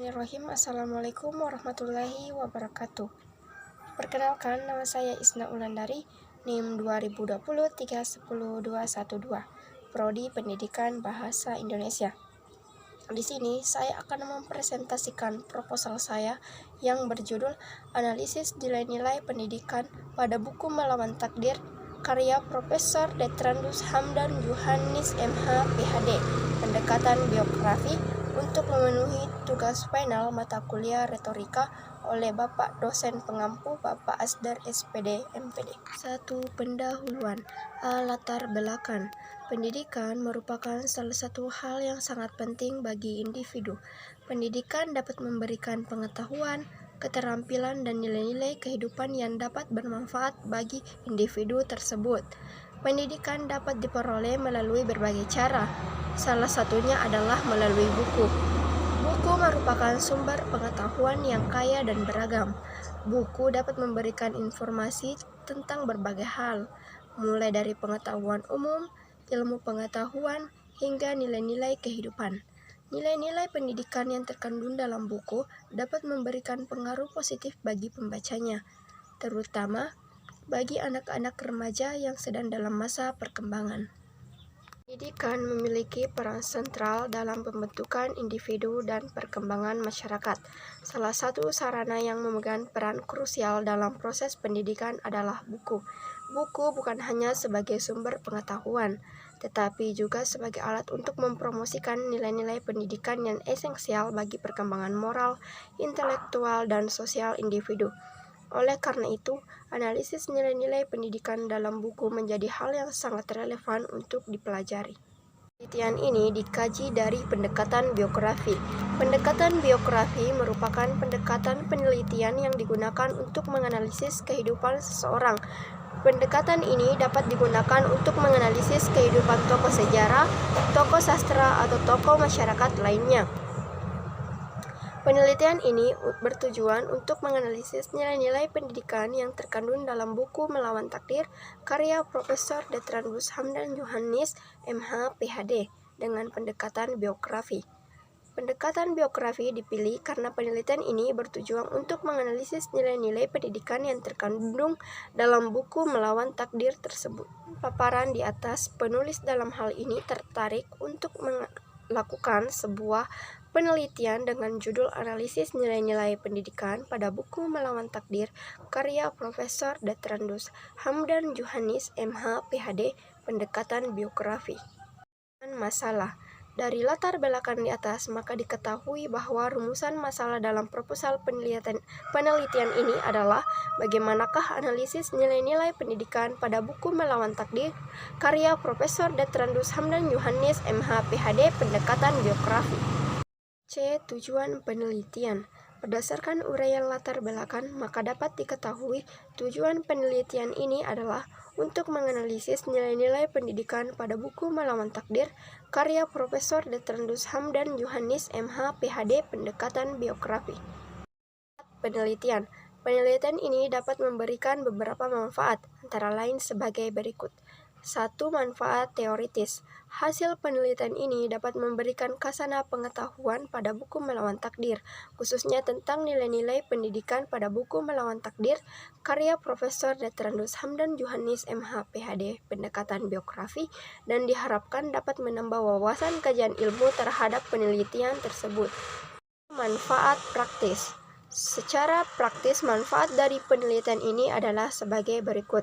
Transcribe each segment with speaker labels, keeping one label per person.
Speaker 1: Bismillahirrahmanirrahim. Assalamualaikum warahmatullahi wabarakatuh. Perkenalkan, nama saya Isna Ulandari, NIM 2020-310212, Prodi Pendidikan Bahasa Indonesia. Di sini saya akan mempresentasikan proposal saya yang berjudul Analisis Nilai-Nilai Pendidikan pada Buku Melawan Takdir, karya Profesor Detrandus Hamdan Yohanis MH PhD, pendekatan biografi untuk memenuhi tugas final mata kuliah retorika oleh Bapak dosen pengampu Bapak Asdar SPD MPD. 1. Pendahuluan. Latar belakang. Pendidikan merupakan salah satu hal yang sangat penting bagi individu. Pendidikan dapat memberikan pengetahuan, keterampilan, dan nilai-nilai kehidupan yang dapat bermanfaat bagi individu tersebut. Pendidikan dapat diperoleh melalui berbagai cara. Salah satunya adalah melalui buku. Buku merupakan sumber pengetahuan yang kaya dan beragam. Buku dapat memberikan informasi tentang berbagai hal, mulai dari pengetahuan umum, ilmu pengetahuan, hingga nilai-nilai kehidupan. Nilai-nilai pendidikan yang terkandung dalam buku dapat memberikan pengaruh positif bagi pembacanya, terutama bagi anak-anak remaja yang sedang dalam masa perkembangan. Pendidikan memiliki peran sentral dalam pembentukan individu dan perkembangan masyarakat. Salah satu sarana yang memegang peran krusial dalam proses pendidikan adalah buku. Buku bukan hanya sebagai sumber pengetahuan, tetapi juga sebagai alat untuk mempromosikan nilai-nilai pendidikan yang esensial bagi perkembangan moral, intelektual, dan sosial individu. Oleh karena itu, analisis nilai-nilai pendidikan dalam buku menjadi hal yang sangat relevan untuk dipelajari. Penelitian ini dikaji dari pendekatan biografi. Pendekatan biografi merupakan pendekatan penelitian yang digunakan untuk menganalisis kehidupan seseorang. Pendekatan ini dapat digunakan untuk menganalisis kehidupan tokoh sejarah, tokoh sastra, atau tokoh masyarakat lainnya. Penelitian ini bertujuan untuk menganalisis nilai-nilai pendidikan yang terkandung dalam buku Melawan Takdir, karya Profesor Detrandus Hamdan Yohanis MH PhD, dengan pendekatan biografi. Pendekatan biografi dipilih karena penelitian ini bertujuan untuk menganalisis nilai-nilai pendidikan yang terkandung dalam buku Melawan Takdir tersebut. Paparan di atas, penulis dalam hal ini tertarik untuk melakukan sebuah penelitian dengan judul Analisis Nilai-Nilai Pendidikan pada Buku Melawan Takdir, karya Profesor Detrandus Hamdan Yohanis MH PhD, pendekatan biografi. Masalah. Dari latar belakang di atas, maka diketahui bahwa rumusan masalah dalam proposal penelitian ini adalah bagaimanakah analisis nilai-nilai pendidikan pada buku Melawan Takdir, karya Profesor Detrandus Hamdan Yohanis MH PhD, pendekatan biografi. C. Tujuan penelitian. Berdasarkan uraian latar belakang, maka dapat diketahui tujuan penelitian ini adalah untuk menganalisis nilai-nilai pendidikan pada buku Melawan Takdir, karya Profesor Detrandus Hamdan Yohanis MH PhD, pendekatan biografi. Penelitian. Penelitian ini dapat memberikan beberapa manfaat, antara lain sebagai berikut. 1. Manfaat teoritis. Hasil penelitian ini dapat memberikan khazanah pengetahuan pada buku Melawan Takdir, khususnya tentang nilai-nilai pendidikan pada buku Melawan Takdir, karya Profesor Detrandus Hamdan Yohanis MH PhD, pendekatan biografi, dan diharapkan dapat menambah wawasan kajian ilmu terhadap penelitian tersebut. Manfaat praktis. Secara praktis, manfaat dari penelitian ini adalah sebagai berikut.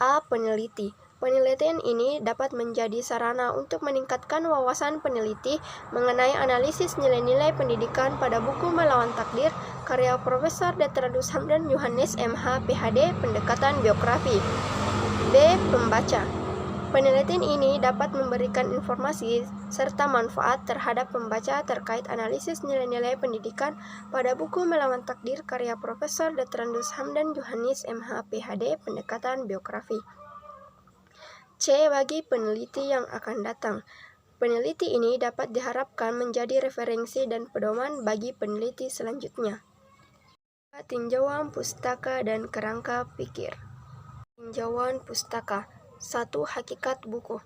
Speaker 1: A. Peneliti. Penelitian ini dapat menjadi sarana untuk meningkatkan wawasan peneliti mengenai analisis nilai-nilai pendidikan pada buku Melawan Takdir, karya Profesor Detrandus Hamdan Yohanis MH PhD, pendekatan biografi. B. Pembaca. Penelitian ini dapat memberikan informasi serta manfaat terhadap pembaca terkait analisis nilai-nilai pendidikan pada buku Melawan Takdir, karya Profesor Detrandus Hamdan Yohanis MH PhD, pendekatan biografi. C. Bagi peneliti yang akan datang. Peneliti ini dapat diharapkan menjadi referensi dan pedoman bagi peneliti selanjutnya. Tinjauan pustaka dan kerangka pikir. Tinjauan pustaka. 1. Hakikat buku.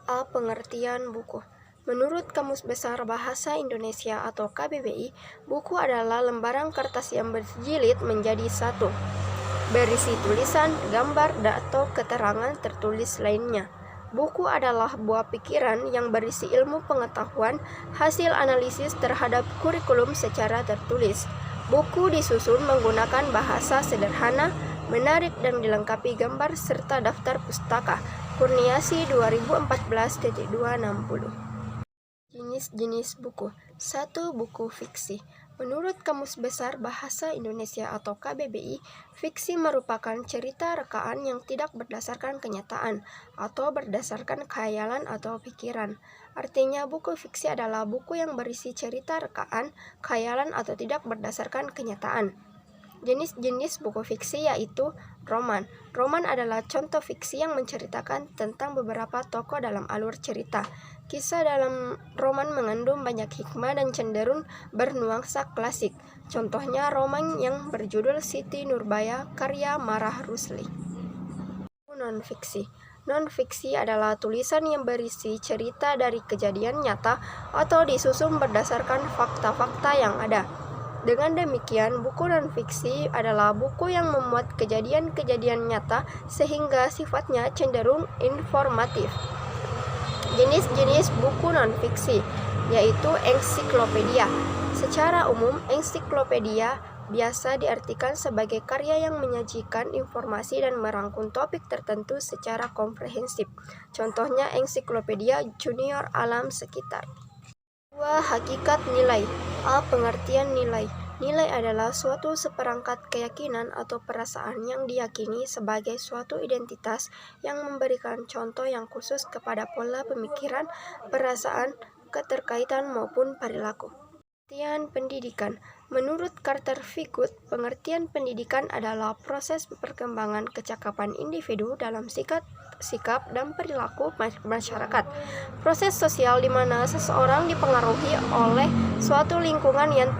Speaker 1: A. Pengertian buku. Menurut Kamus Besar Bahasa Indonesia atau KBBI, buku adalah lembaran kertas yang berjilid menjadi satu, berisi tulisan, gambar, atau keterangan tertulis lainnya. Buku adalah buah pikiran yang berisi ilmu pengetahuan, hasil analisis terhadap kurikulum secara tertulis. Buku disusun menggunakan bahasa sederhana, menarik dan dilengkapi gambar serta daftar pustaka. Kurniasi 2014.260. Jenis-jenis buku. 1. Buku fiksi. Menurut Kamus Besar Bahasa Indonesia atau KBBI, fiksi merupakan cerita rekaan yang tidak berdasarkan kenyataan atau berdasarkan khayalan atau pikiran. Artinya, buku fiksi adalah buku yang berisi cerita rekaan, khayalan atau tidak berdasarkan kenyataan. Jenis-jenis buku fiksi yaitu roman. Roman adalah contoh fiksi yang menceritakan tentang beberapa tokoh dalam alur cerita. Kisah dalam roman mengandung banyak hikmah dan cenderung bernuansa klasik. Contohnya roman yang berjudul Siti Nurbaya karya Marah Rusli. Non-fiksi. Non-fiksi adalah tulisan yang berisi cerita dari kejadian nyata atau disusun berdasarkan fakta-fakta yang ada. Dengan demikian, buku non-fiksi adalah buku yang memuat kejadian-kejadian nyata sehingga sifatnya cenderung informatif. Jenis-jenis buku non-fiksi yaitu ensiklopedia. Secara umum, ensiklopedia biasa diartikan sebagai karya yang menyajikan informasi dan merangkum topik tertentu secara komprehensif. Contohnya ensiklopedia Junior Alam Sekitar. 2. Hakikat nilai. A. Pengertian nilai. Nilai adalah suatu seperangkat keyakinan atau perasaan yang diyakini sebagai suatu identitas yang memberikan contoh yang khusus kepada pola pemikiran, perasaan, keterkaitan maupun perilaku. Pengertian pendidikan. Menurut Carter Vickut, pengertian pendidikan adalah proses perkembangan kecakapan individu dalam sikap dan perilaku masyarakat. Proses sosial di mana seseorang dipengaruhi oleh suatu lingkungan yang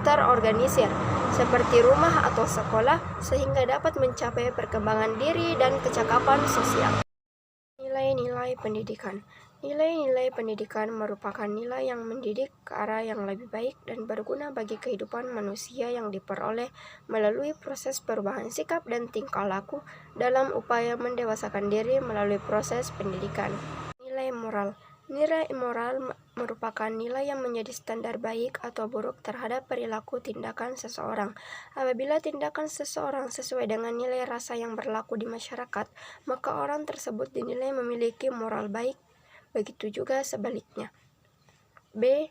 Speaker 1: terorganisir, seperti rumah atau sekolah, sehingga dapat mencapai perkembangan diri dan kecakapan sosial. Nilai-nilai pendidikan. Nilai-nilai pendidikan merupakan nilai yang mendidik ke arah yang lebih baik dan berguna bagi kehidupan manusia yang diperoleh melalui proses perubahan sikap dan tingkah laku dalam upaya mendewasakan diri melalui proses pendidikan. Nilai moral. Nilai moral merupakan nilai yang menjadi standar baik atau buruk terhadap perilaku tindakan seseorang. Apabila tindakan seseorang sesuai dengan nilai rasa yang berlaku di masyarakat, maka orang tersebut dinilai memiliki moral baik. Begitu juga sebaliknya. B.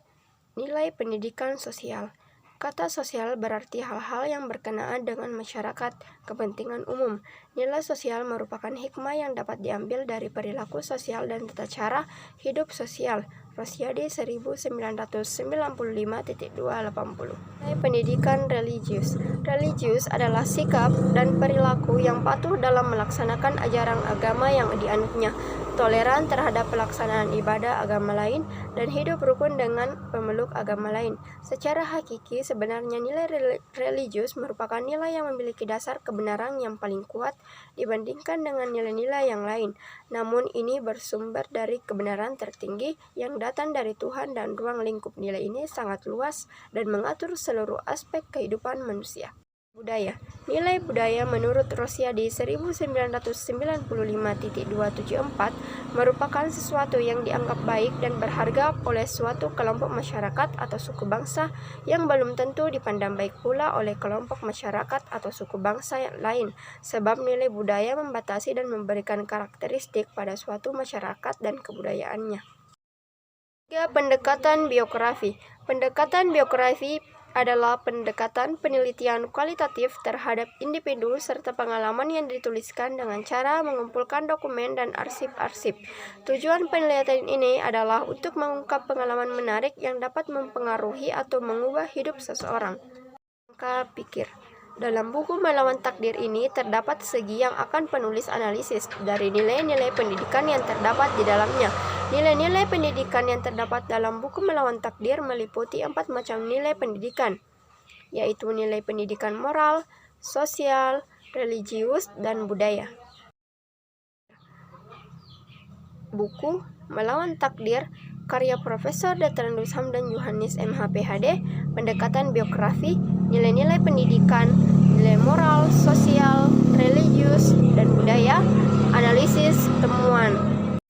Speaker 1: Nilai pendidikan sosial. Kata sosial berarti hal-hal yang berkenaan dengan masyarakat, kepentingan umum. Nilai sosial merupakan hikmah yang dapat diambil dari perilaku sosial dan tata cara hidup sosial. Rosiade 1995.280. Nilai pendidikan religius. Religius adalah sikap dan perilaku yang patuh dalam melaksanakan ajaran agama yang dianutnya, toleran terhadap pelaksanaan ibadah agama lain, dan hidup rukun dengan pemeluk agama lain. Secara hakiki, sebenarnya nilai religius merupakan nilai yang memiliki dasar kebenaran yang paling kuat dibandingkan dengan nilai-nilai yang lain. Namun ini bersumber dari kebenaran tertinggi yang datang dari Tuhan, dan ruang lingkup nilai ini sangat luas dan mengatur seluruh aspek kehidupan manusia. Budaya. Nilai budaya menurut Rosiade 1995.274 merupakan sesuatu yang dianggap baik dan berharga oleh suatu kelompok masyarakat atau suku bangsa yang belum tentu dipandang baik pula oleh kelompok masyarakat atau suku bangsa yang lain, sebab nilai budaya membatasi dan memberikan karakteristik pada suatu masyarakat dan kebudayaannya. 3. Pendekatan biografi. Pendekatan biografi adalah pendekatan penelitian kualitatif terhadap individu serta pengalaman yang dituliskan dengan cara mengumpulkan dokumen dan arsip-arsip. Tujuan penelitian ini adalah untuk mengungkap pengalaman menarik yang dapat mempengaruhi atau mengubah hidup seseorang. Angka pikir. Dalam buku Melawan Takdir ini terdapat segi yang akan penulis analisis dari nilai-nilai pendidikan yang terdapat di dalamnya. Nilai-nilai pendidikan yang terdapat dalam buku Melawan Takdir meliputi 4 macam nilai pendidikan, yaitu nilai pendidikan moral, sosial, religius, dan budaya. Buku Melawan Takdir karya Profesor Dr. Hamdan Yohanis MH PhD, pendekatan biografi, nilai-nilai pendidikan, nilai moral, sosial, religius, dan budaya, analisis, temuan.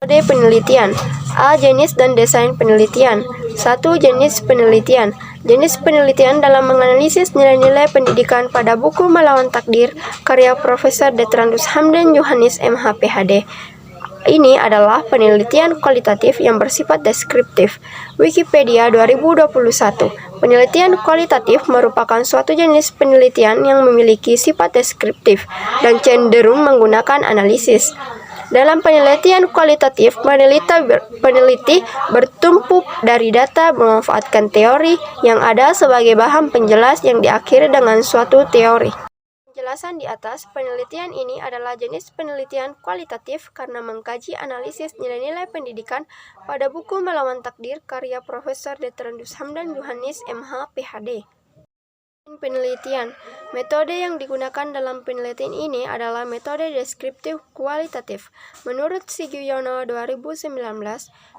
Speaker 1: Metode penelitian. A. Jenis dan desain penelitian. 1. Jenis penelitian. Jenis penelitian dalam menganalisis nilai-nilai pendidikan pada buku Melawan Takdir, karya Profesor Dr. Hamdan Yohanis MH PhD. Ini adalah penelitian kualitatif yang bersifat deskriptif. Wikipedia 2021. Penelitian kualitatif merupakan suatu jenis penelitian yang memiliki sifat deskriptif dan cenderung menggunakan analisis. Dalam penelitian kualitatif, peneliti bertumpu dari data, memanfaatkan teori yang ada sebagai bahan penjelas yang diakhiri dengan suatu teori. Penjelasan di atas, penelitian ini adalah jenis penelitian kualitatif karena mengkaji analisis nilai-nilai pendidikan pada buku Melawan Takdir, karya Profesor Dr. Hamdan Yohanis MH PhD. Penelitian. Metode yang digunakan dalam penelitian ini adalah metode deskriptif kualitatif. Menurut Sugiono 2019,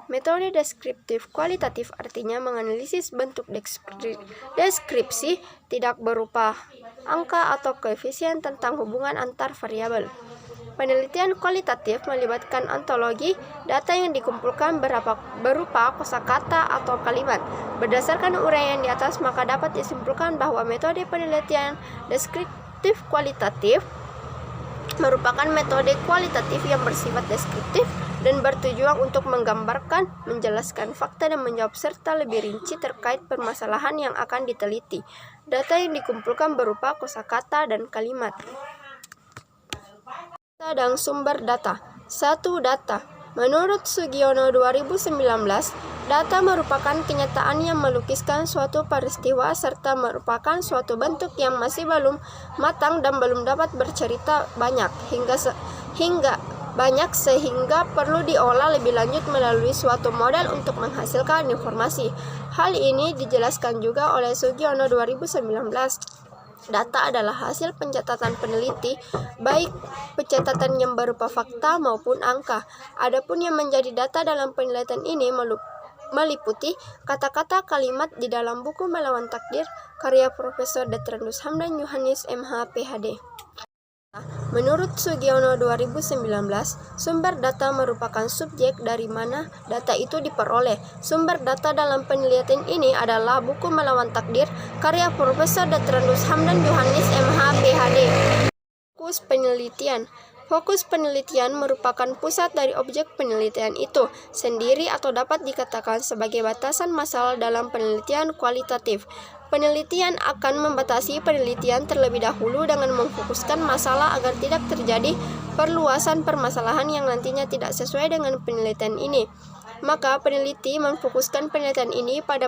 Speaker 1: metode deskriptif kualitatif artinya menganalisis bentuk deskripsi tidak berupa angka atau koefisien tentang hubungan antar variabel. Penelitian kualitatif melibatkan ontologi, data yang dikumpulkan berupa kosakata atau kalimat. Berdasarkan uraian di atas, maka dapat disimpulkan bahwa metode penelitian deskriptif kualitatif merupakan metode kualitatif yang bersifat deskriptif dan bertujuan untuk menggambarkan, menjelaskan fakta dan menjawab serta lebih rinci terkait permasalahan yang akan diteliti. Data yang dikumpulkan berupa kosakata dan kalimat. Data dan sumber data. 1. Data. Menurut Sugiono 2019, data merupakan kenyataan yang melukiskan suatu peristiwa serta merupakan suatu bentuk yang masih belum matang dan belum dapat bercerita banyak sehingga perlu diolah lebih lanjut melalui suatu model untuk menghasilkan informasi. Hal ini dijelaskan juga oleh Sugiono 2019. Data adalah hasil pencatatan peneliti, baik pencatatan yang berupa fakta maupun angka. Adapun yang menjadi data dalam penelitian ini meliputi kata-kata kalimat di dalam buku Melawan Takdir, karya Profesor Dr. Hamdan Yohanis MH PhD. Menurut Sugiono 2019, sumber data merupakan subjek dari mana data itu diperoleh. Sumber data dalam penelitian ini adalah buku Melawan Takdir, karya Profesor Dr. Hamdan Yohanis MH PhD. Fokus penelitian. Fokus penelitian merupakan pusat dari objek penelitian itu sendiri atau dapat dikatakan sebagai batasan masalah dalam penelitian kualitatif. Penelitian akan membatasi penelitian terlebih dahulu dengan memfokuskan masalah agar tidak terjadi perluasan permasalahan yang nantinya tidak sesuai dengan penelitian ini. Maka peneliti memfokuskan penelitian ini pada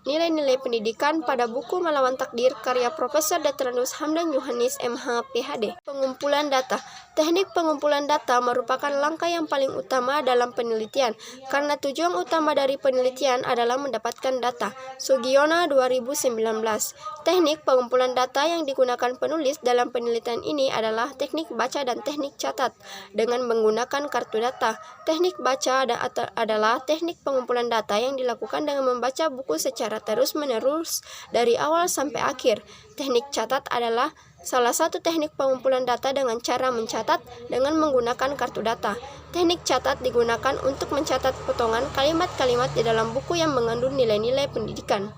Speaker 1: nilai-nilai pendidikan pada buku Melawan Takdir, karya Profesor Dr. Hamdan Yohanis MH PhD. Pengumpulan data. Teknik pengumpulan data merupakan langkah yang paling utama dalam penelitian, karena tujuan utama dari penelitian adalah mendapatkan data. Sugiono 2019. Teknik pengumpulan data yang digunakan penulis dalam penelitian ini adalah teknik baca dan teknik catat dengan menggunakan kartu data. Teknik baca adalah teknik pengumpulan data yang dilakukan dengan membaca buku secara terus-menerus dari awal sampai akhir. Teknik catat adalah salah satu teknik pengumpulan data dengan cara mencatat dengan menggunakan kartu data. Teknik catat digunakan untuk mencatat potongan kalimat-kalimat di dalam buku yang mengandung nilai-nilai pendidikan.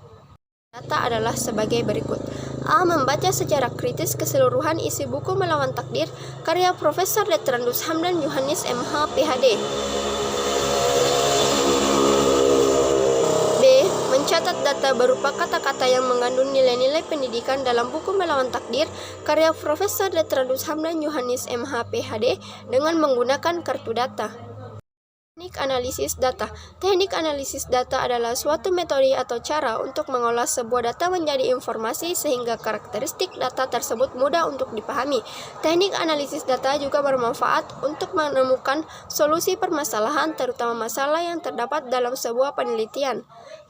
Speaker 1: Data adalah sebagai berikut. A. Membaca secara kritis keseluruhan isi buku Melawan Takdir, karya Profesor Dr. Hamdan Yohanis MH PhD. Mencatat data berupa kata-kata yang mengandung nilai-nilai pendidikan dalam buku Melawan Takdir, karya Profesor Dr. Hamdan Yohanis MH PhD dengan menggunakan kartu data. Teknik analisis data. Teknik analisis data adalah suatu metode atau cara untuk mengolah sebuah data menjadi informasi sehingga karakteristik data tersebut mudah untuk dipahami. Teknik analisis data juga bermanfaat untuk menemukan solusi permasalahan, terutama masalah yang terdapat dalam sebuah penelitian.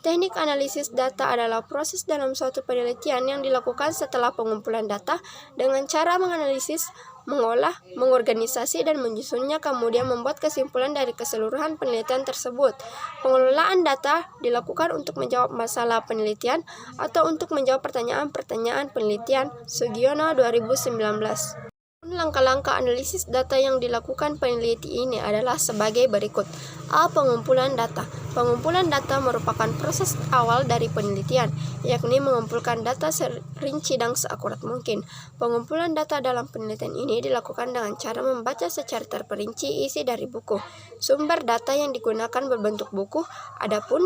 Speaker 1: Teknik analisis data adalah proses dalam suatu penelitian yang dilakukan setelah pengumpulan data dengan cara menganalisis, mengolah, mengorganisasi, dan menyusunnya, kemudian membuat kesimpulan dari keseluruhan penelitian tersebut. Pengelolaan data dilakukan untuk menjawab masalah penelitian atau untuk menjawab pertanyaan-pertanyaan penelitian. Sugiono 2019. Langkah-langkah analisis data yang dilakukan peneliti ini adalah sebagai berikut. A. Pengumpulan data. Pengumpulan data merupakan proses awal dari penelitian, yakni mengumpulkan data serinci dan seakurat mungkin. Pengumpulan data dalam penelitian ini dilakukan dengan cara membaca secara terperinci isi dari buku. Sumber data yang digunakan berbentuk buku, adapun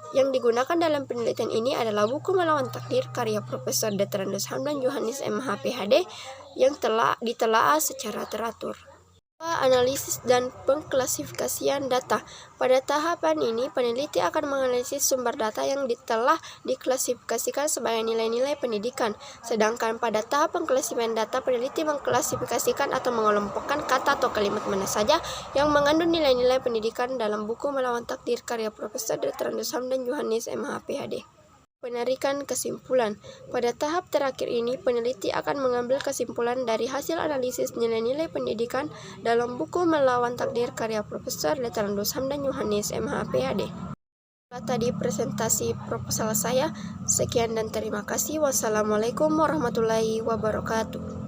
Speaker 1: yang digunakan dalam penelitian ini adalah buku Melawan Takdir karya Profesor Detrandus Hamdan Yohanis MH PhD yang telah ditelaah secara teratur. Analisis dan pengklasifikasian data. Pada tahapan ini, peneliti akan menganalisis sumber data yang telah diklasifikasikan sebagai nilai-nilai pendidikan. Sedangkan pada tahap pengklasifikasian data, peneliti mengklasifikasikan atau mengelompokkan kata atau kalimat mana saja yang mengandung nilai-nilai pendidikan dalam buku Melawan Takdir karya Profesor Detrandus Hamdan Yohanis MH PhD. Penarikan kesimpulan. Pada tahap terakhir ini, peneliti akan mengambil kesimpulan dari hasil analisis nilai-nilai pendidikan dalam buku Melawan Takdir karya Profesor Detrandus Hamdan Yohanis MH PhD. Tadi presentasi proposal saya. Sekian dan terima kasih. Wassalamualaikum warahmatullahi wabarakatuh.